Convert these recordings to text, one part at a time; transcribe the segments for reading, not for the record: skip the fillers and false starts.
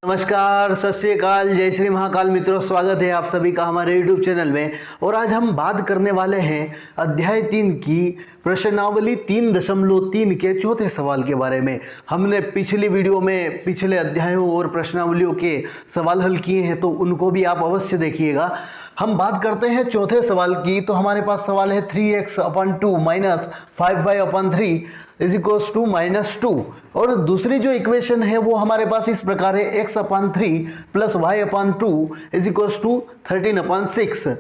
नमस्कार, सत श्री अकाल, जय श्री महाकाल मित्रों, स्वागत है आप सभी का हमारे YouTube चैनल में। और आज हम बात करने वाले हैं अध्याय 3 की प्रश्नावली 3.3 के चौथे सवाल के बारे में। हमने पिछली वीडियो में पिछले अध्यायों और प्रश्नावलियों के सवाल हल किए हैं, तो उनको भी आप अवश्य देखिएगा। हम बात करते हैं चौथे सवाल की। तो हमारे पास सवाल है 3x/2 minus 5y/3 is equals to -2। और दूसरी जो इक्वेशन है वो हमारे पास इस प्रकार है x/3 plus y/2 is equals to 13/6।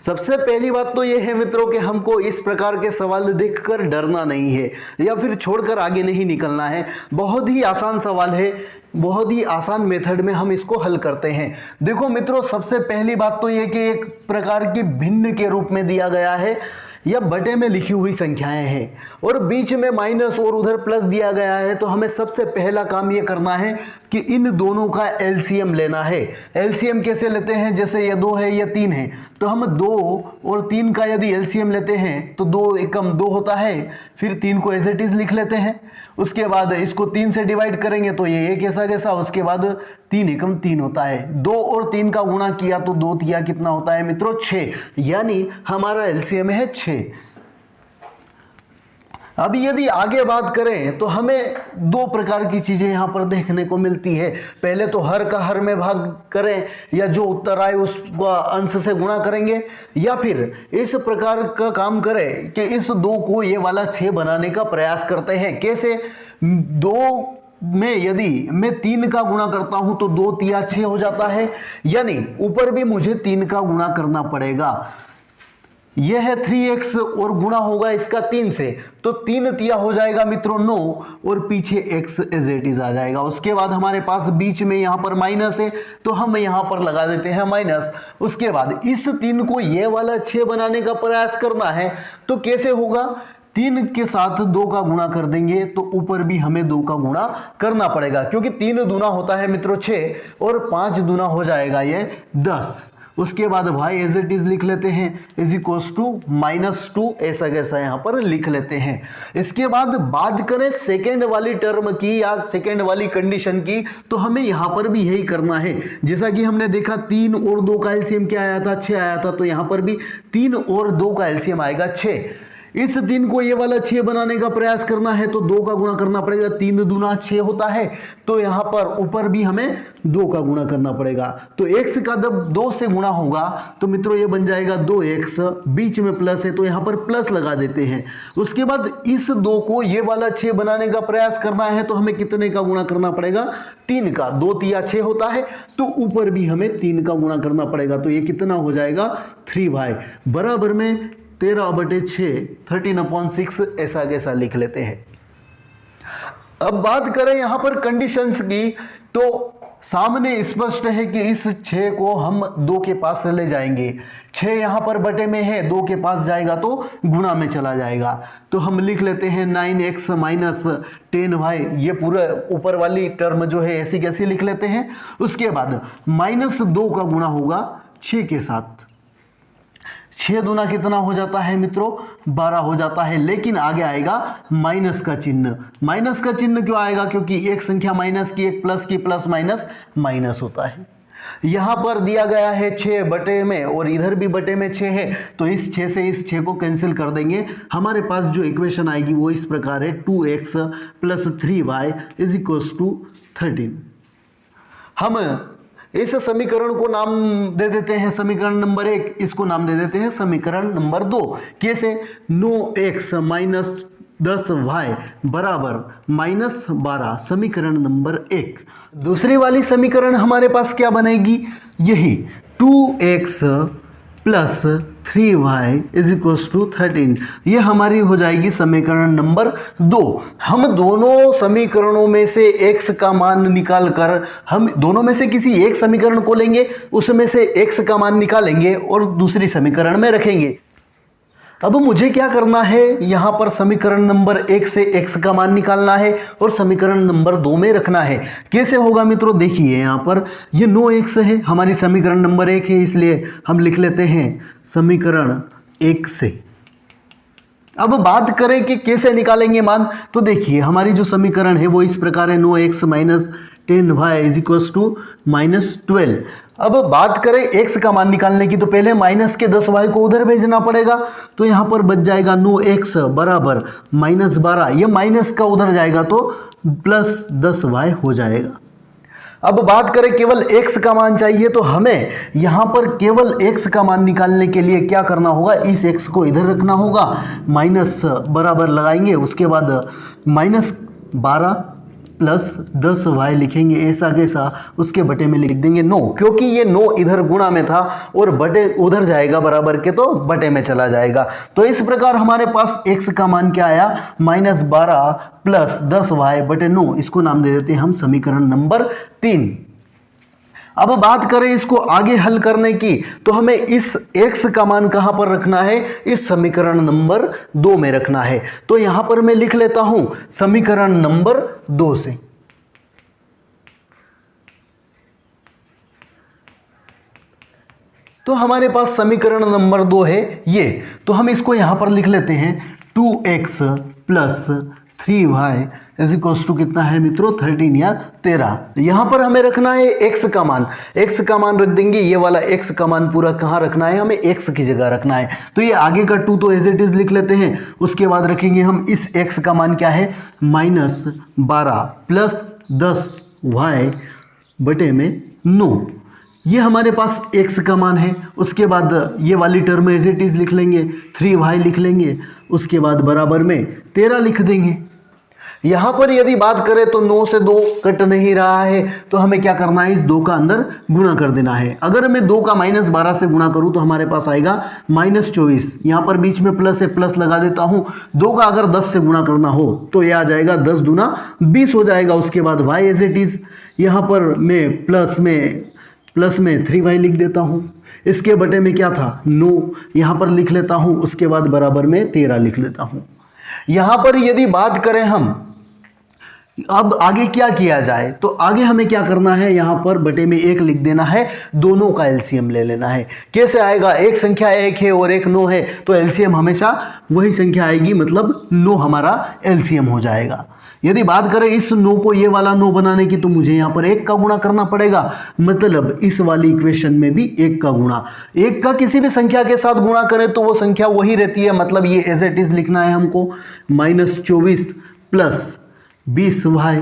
सबसे पहली बात तो ये है मित्रों कि हमको इस प्रकार के सवाल देखकर डरना नहीं है या फिर छोड़कर आगे नहीं निकलना है। बहुत ही आसान सवाल है, बहुत ही आसान मेथड में हम इसको हल करते हैं। देखो मित्रों, सबसे पहली बात तो ये कि एक प्रकार की भिन्न के रूप में दिया गया है या बटे में लिखी हुई संख्याएं हैं और बीच में माइनस और उधर प्लस दिया गया है। तो हमें सबसे पहला काम ये करना है कि इन दोनों का एलसीएम लेना है। एलसीएम कैसे लेते हैं? जैसे ये 2 है या 3 है, तो हम 2 और 3 का यदि एलसीएम लेते हैं तो 2 एकम 2 होता है। फिर 3 को एज इट इज लिख लेते हैं। उसके बाद इसको 3 से डिवाइड करेंगे तो ये एक ऐसा कैसा, उसके बाद 3 एकम 3 होता है। 2 और 3 का गुणा किया तो 2 तिया कितना होता है मित्रों? 6। यानी हमारा एलसीएम है 6। अब यदि आगे बात करें तो हमें 2 प्रकार की चीजें यहां पर देखने को मिलती है। पहले तो हर का हर में भाग करें या जो उत्तर आए उसका अंश से गुणा करेंगे, या फिर इस प्रकार का काम करें कि इस 2 को ये वाला 6 बनाने का प्रयास करते हैं। कैसे? 2 में यदि मैं 3 का गुणा करता हूं तो 2 तिया 6 हो जाता है, यानी ऊपर भी मुझे 3 का गुणा करना पड़ेगा। यह है 3x और गुणा होगा इसका 3 से, तो 3 तिया हो जाएगा मित्रों 9 और पीछे x एज इट इज आ जाएगा। उसके बाद हमारे पास बीच में यहां पर माइनस है तो हम यहां पर लगा देते हैं माइनस। उसके बाद इस 3 को ये वाला 6 बनाने का प्रयास करना है। तो कैसे होगा? 3 के साथ 2 का गुणा कर देंगे तो ऊपर भी हमें 2 का गुणा करना पड़ेगा, क्योंकि 3 दूना होता है मित्रों 6 और 5 दूना हो जाएगा ये 10। उसके बाद भाई एज इट इज लिख लेते हैं इज इक्वल्स टू -2, ऐसा कैसा यहां पर लिख लेते हैं। इसके बाद बात करें सेकेंड वाली टर्म की या सेकेंड वाली कंडीशन की, तो हमें यहां पर भी यही करना है। जैसा कि हमने देखा 3 और 2 का एलसीएम क्या आया था? 6 आया था। तो यहां पर भी 3 और 2 का एलसीएम आएगा 6। इस 3 को ये वाला 6 बनाने का प्रयास करना है तो 2 का गुणा करना पड़ेगा। 3 दूना 6 होता है, तो यहां पर ऊपर भी हमें 2 का गुणा करना पड़ेगा। तो x का जब 2 से गुणा होगा तो मित्रों ये बन जाएगा 2x, बीच में प्लस है तो यहां पर प्लस लगा देते हैं। उसके बाद इस 2 को ये वाला 6 बनाने का प्रयास करना है तो हमें कितने का गुणा करना पड़ेगा? 3 का। 2 तिया 6 होता है तो ऊपर भी हमें 3 का गुणा करना पड़ेगा। तो ये कितना हो जाएगा? 3y बराबर में 13/6 13/6, ऐसा कैसा लिख लेते हैं। अब बात करें यहां पर कंडीशंस की, तो सामने स्पष्ट है कि इस 6 को हम 2 के पास से ले जाएंगे। 6 यहां पर बटे में है, 2 के पास जाएगा तो गुणा में चला जाएगा। तो हम लिख लेते हैं 9x माइनस 10y। ये पूरा ऊपर वाली टर्म जो है ऐसी कैसी लिख लेते हैं। उसके बाद -2 का गुणा होगा 6 के साथ। 6 दूना कितना हो जाता है मित्रों? 12 हो जाता है। लेकिन आगे आएगा माइनस का चिन्ह। माइनस का चिन्ह क्यों आएगा? क्योंकि एक संख्या माइनस की, एक प्लस की, प्लस माइनस माइनस होता है। यहां पर दिया गया है 6 बटे में और इधर भी बटे में 6 है, तो इस 6 से इस 6 को कैंसिल कर देंगे। हमारे पास जो इक्वेशन आएगी वो इस प्रकार है 2x plus 3y is equals to 13। हम इस समीकरण को नाम दे देते हैं समीकरण नंबर 1, इसको नाम दे देते हैं समीकरण नंबर 2। कैसे? 9x माइनस 10y बराबर -12, समीकरण नंबर 1। दूसरी वाली समीकरण हमारे पास क्या बनेगी? यही 2x plus 3y is equals to 13। ये हमारी हो जाएगी समीकरण नंबर 2। हम दोनों समीकरणों में से x का मान निकाल कर हम दोनों में से किसी एक समीकरण को लेंगे, उसमें से x का मान निकालेंगे और दूसरी समीकरण में रखेंगे। अब मुझे क्या करना है? यहां पर समीकरण नंबर 1 से x का मान निकालना है और समीकरण नंबर 2 में रखना है। कैसे होगा मित्रों? देखिए यहां पर ये 9x है, हमारी समीकरण नंबर 1 है, इसलिए हम लिख लेते हैं समीकरण 1 से। अब बात करें कि कैसे निकालेंगे मान, तो देखिए हमारी जो समीकरण है वो इस प्रकार है 9x minus 10y is equals to -12। अब बात करें x का मान निकालने की, तो पहले माइनस के 10y को उधर भेजना पड़ेगा, तो यहाँ पर बच जाएगा 9x बराबर -12, ये माइनस का उधर जाएगा तो प्लस 10y हो जाएगा। अब बात करें केवल x का मान चाहिए, तो हमें यहाँ पर केवल x का मान निकालने के लिए क्या करना होगा, इस x को इधर रखना होगा, माइनस बराबर लगाएंगे, उसके बाद -12 प्लस 10y लिखेंगे ऐसा कैसा, उसके बटे में लिख देंगे 9, क्योंकि ये 9 इधर गुणा में था और बटे उधर जाएगा बराबर के, तो बटे में चला जाएगा। तो इस प्रकार हमारे पास x का मान क्या आया, -12 प्लस 10y बटे 9, इसको नाम दे देते हैं हम समीकरण नंबर 3। अब बात करें इसको आगे हल करने की, तो हमें इस x का मान कहां पर रखना है, इस समीकरण नंबर 2 में रखना है। तो यहां पर मैं लिख लेता हूं समीकरण नंबर 2 से। तो हमारे पास समीकरण नंबर 2 है ये, तो हम इसको यहां पर लिख लेते हैं 2x plus 3y is equals to कितना है मित्रों, 13 या 13। यहाँ पर हमें रखना है x का मान, x का मान रख देंगे, ये वाला x का मान पूरा कहाँ रखना है, हमें x की जगह रखना है। तो ये आगे का 2 तो एज इट इज लिख लेते हैं, उसके बाद रखेंगे हम इस x का मान क्या है, -12 प्लस 10y बटे में 9, ये हमारे पास x का मान है। उसके बाद ये वाली टर्म एज इट इज लिख लेंगे, 3y लिख लेंगे, उसके बाद बराबर में 13 लिख देंगे। यहाँ पर यदि बात करें तो 9 से 2 कट नहीं रहा है, तो हमें क्या करना है, इस 2 का अंदर गुणा कर देना है। अगर मैं 2 का -12 से गुणा करूँ तो हमारे पास आएगा -24, यहाँ पर बीच में प्लस है, प्लस लगा देता हूँ। 2 का अगर 10 से गुणा करना हो तो यह आ जाएगा 10 दूना 20 हो जाएगा। उसके बाद y एज इट इज, यहाँ पर मैं प्लस में 3y लिख देता हूँ, इसके बटे में क्या था 9, यहाँ पर लिख लेता हूँ, उसके बाद बराबर में 13 लिख लेता हूँ। यहाँ पर यदि बात करें हम अब आगे क्या किया जाए, तो आगे हमें क्या करना है, यहाँ पर बटे में 1 लिख देना है, दोनों का एलसीएम ले लेना है। कैसे आएगा, एक संख्या 1 है और एक 9 है, तो एलसीएम हमेशा वही संख्या आएगी, मतलब 9 हमारा एलसीएम हो जाएगा। यदि बात करें इस 9 को ये वाला 9 बनाने की, तो मुझे यहाँ पर 1 का गुणा करना पड़ेगा, मतलब इस वाली इक्वेशन में भी 1 का गुणा, 1 का किसी भी संख्या के साथ गुणा करें तो वो संख्या वही रहती है, मतलब ये एज इट इज लिखना है हमको, -24 प्लस 20y।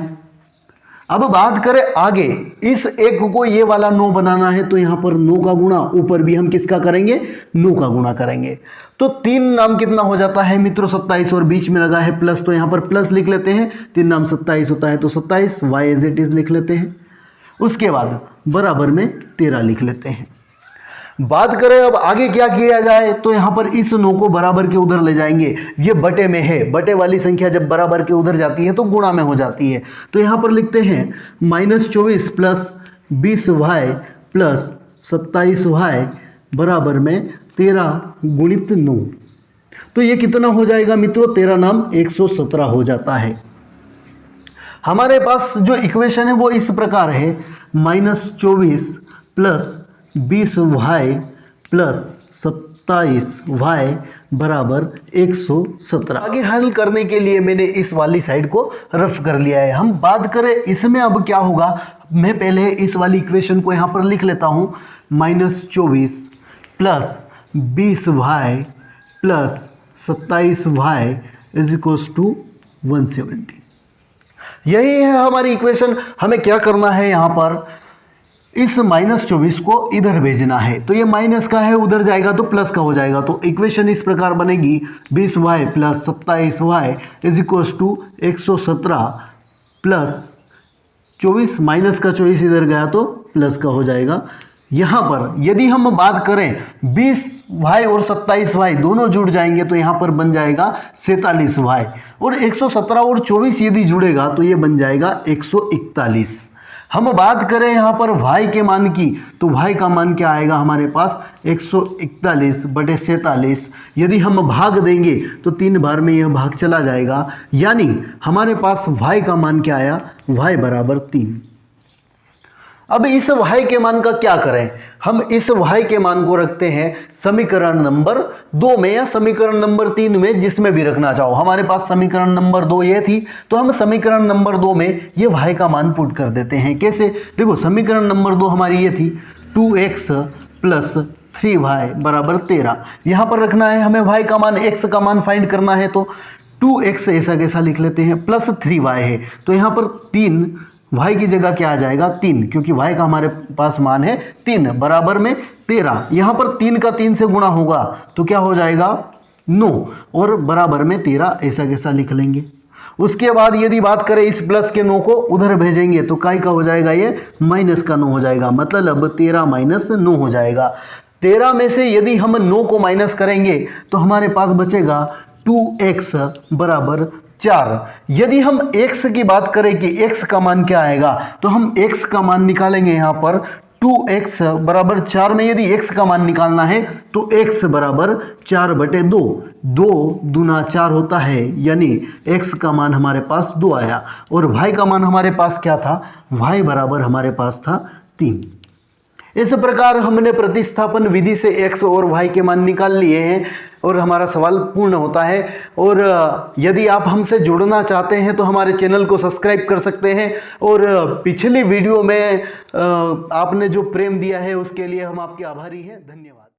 अब बात करें आगे, इस 1 को ये वाला 9 बनाना है, तो यहाँ पर 9 का गुणा, ऊपर भी हम किसका करेंगे, 9 का गुणा करेंगे। तो 3 नाम कितना हो जाता है मित्रों, 27, और बीच में लगा है प्लस, तो यहाँ पर प्लस लिख लेते हैं, 3 नाम 27 होता है, तो 27 y एज इट इज लिख लेते हैं। उसके बाद बराबर में 13 लिख लेते हैं। बात करें अब आगे क्या किया जाए, तो यहाँ पर इस 9 को बराबर के उधर ले जाएंगे, ये बटे में है, बटे वाली संख्या जब बराबर के उधर जाती है तो गुणा में हो जाती है। तो यहाँ पर लिखते हैं -24 प्लस 20y प्लस 27y बराबर में 13 गुणित 9। तो ये कितना हो जाएगा मित्रों, 13 नाम 117 हो जाता है। हमारे पास जो इक्वेशन है वो इस प्रकार है, -24 प्लस 20y प्लस 27y बराबर 117। आगे हल करने के लिए मैंने इस वाली साइड को रफ कर लिया है। हम बात करें इसमें अब क्या होगा, मैं पहले इस वाली इक्वेशन को यहाँ पर लिख लेता हूँ, -24 plus 20y plus 27y is equals to 170। यही है हमारी इक्वेशन। हमें क्या करना है, यहाँ पर इस -24 को इधर भेजना है, तो ये माइनस का है, उधर जाएगा तो प्लस का हो जाएगा। तो इक्वेशन इस प्रकार बनेगी, 20y plus 27y is equals to 117 plus 24, minus का 24 इधर गया तो प्लस का हो जाएगा। यहाँ पर यदि हम बात करें 20y और 27y दोनों जुड़ जाएंगे तो यहाँ पर बन जाएगा 47y, और 117 और 24 यदि जुड़ेगा तो ये बन जाएगा 141। हम बात करें यहाँ पर y के मान की, तो y का मान क्या आएगा हमारे पास, 141 बटे 47। यदि हम भाग देंगे तो 3 बार में यह भाग चला जाएगा, यानी हमारे पास y का मान क्या आया, y बराबर 3। अब इस y के मान का क्या करें? हम इस y के मान को रखते हैं समीकरण नंबर 2 में या समीकरण नंबर 3 में, जिसमें भी रखना चाहो। हमारे पास समीकरण नंबर 2 ये थी, तो हम समीकरण नंबर 2 में ये y का मान पुट कर देते हैं। कैसे? देखो, समीकरण नंबर 2 हमारी ये थी 2x प्लस 3y बराबर 13। यहाँ पर रखना है हमें y का मान, x का मान फाइंड करना है, तो 2x ऐसा कैसा लिख लेते हैं, प्लस 3y है, तो यहाँ पर 3 y की जगह क्या आ जाएगा 3, क्योंकि y का हमारे पास मान है 3 बराबर में 13। यहाँ पर 3 का 3 से गुणा होगा तो क्या हो जाएगा 9 और बराबर में 13 ऐसा कैसा लिख लेंगे। उसके बाद यदि बात करें इस प्लस के 9 को उधर भेजेंगे तो काय का हो जाएगा, ये माइनस का 9 हो जाएगा, मतलब अब 13 माइनस 9 हो जाएगा। 13 में से यदि हम 9 को माइनस करेंगे तो हमारे पास बचेगा 2x बराबर 4। यदि हम x की बात करें कि x का मान क्या आएगा, तो हम x का मान निकालेंगे यहाँ पर 2x बराबर 4 में यदि x का मान निकालना है तो x बराबर 4/2, 2 दूना 4 होता है, यानी x का मान हमारे पास 2 आया। और y का मान हमारे पास क्या था, y बराबर हमारे पास था 3। इस प्रकार हमने प्रतिस्थापन विधि से x और y के मान निकाल लिए हैं और हमारा सवाल पूर्ण होता है। और यदि आप हमसे जुड़ना चाहते हैं तो हमारे चैनल को सब्सक्राइब कर सकते हैं। और पिछली वीडियो में आपने जो प्रेम दिया है उसके लिए हम आपके आभारी हैं। धन्यवाद।